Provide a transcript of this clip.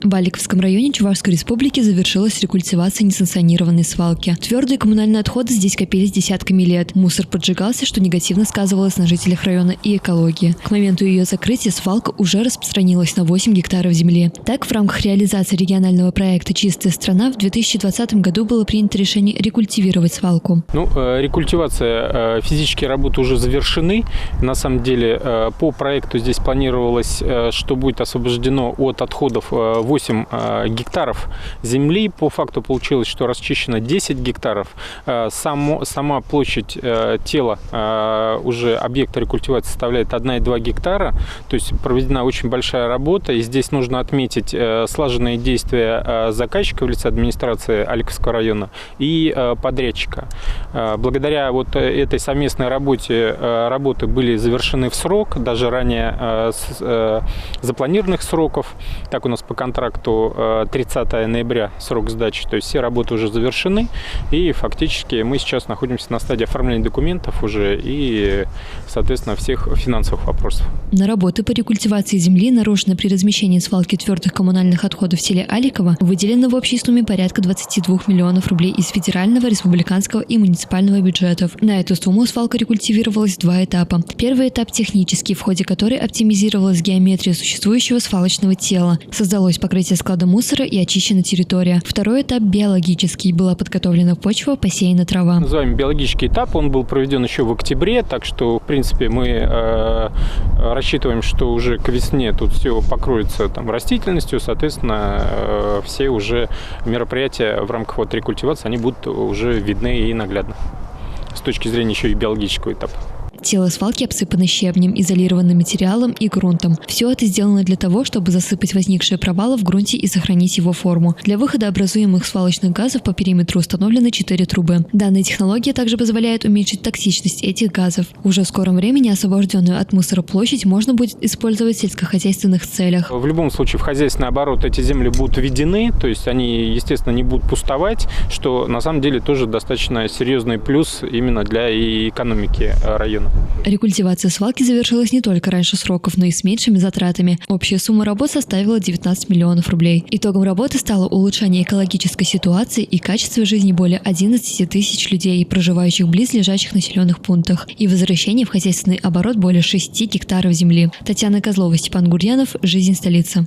В Аликовском районе Чувашской республики завершилась рекультивация несанкционированной свалки. Твердые коммунальные отходы здесь копились десятками лет. Мусор поджигался, что негативно сказывалось на жителях района и экологии. К моменту ее закрытия свалка уже распространилась на 8 гектаров земли. Так, в рамках реализации регионального проекта «Чистая страна» в 2020 году было принято решение рекультивировать свалку. Рекультивация, физические работы уже завершены. На самом деле, по проекту здесь планировалось, что будет освобождено от отходов 8 гектаров земли. По факту получилось, что расчищено 10 гектаров. Сама площадь тела уже объекта рекультивации составляет 1,2 гектара. То есть проведена очень большая работа. И здесь нужно отметить слаженные действия заказчика в лице администрации Аликовского района и подрядчика. Благодаря вот этой совместной работы были завершены в срок, даже ранее запланированных сроков. Так у нас по контракту 30 ноября срок сдачи, то есть все работы уже завершены, и фактически мы сейчас находимся на стадии оформления документов уже и, соответственно, всех финансовых вопросов. На работы по рекультивации земли, нарушенной при размещении свалки твердых коммунальных отходов в селе Аликово, выделено в общей сумме порядка 22 миллионов рублей из федерального, республиканского и муниципального бюджетов. На эту сумму свалка рекультивировалась в 2 этапа. Первый этап технический, в ходе которой оптимизировалась геометрия существующего свалочного тела. Создалось покрытие склада мусора и очищена территория. Второй этап биологический. Была подготовлена почва, посеяна трава. Называемый биологический этап, он был проведен еще в октябре, так что, в принципе, мы рассчитываем, что уже к весне тут все покроется растительностью, соответственно, все уже мероприятия в рамках рекультивации, они будут уже видны и наглядно с точки зрения еще и биологического этапа. Тело свалки обсыпано щебнем, изолированным материалом и грунтом. Все это сделано для того, чтобы засыпать возникшие провалы в грунте и сохранить его форму. Для выхода образуемых свалочных газов по периметру установлены 4 трубы. Данная технология также позволяет уменьшить токсичность этих газов. Уже в скором времени освобожденную от мусора площадь можно будет использовать в сельскохозяйственных целях. В любом случае в хозяйственный оборот эти земли будут введены, то есть они, естественно, не будут пустовать, что на самом деле тоже достаточно серьезный плюс именно для экономики района. Рекультивация свалки завершилась не только раньше сроков, но и с меньшими затратами. Общая сумма работ составила 19 миллионов рублей. Итогом работы стало улучшение экологической ситуации и качества жизни более 11 тысяч людей, проживающих в близлежащих населенных пунктах, и возвращение в хозяйственный оборот более 6 гектаров земли. Татьяна Козлова, Степан Гурьянов. Жизнь столицы.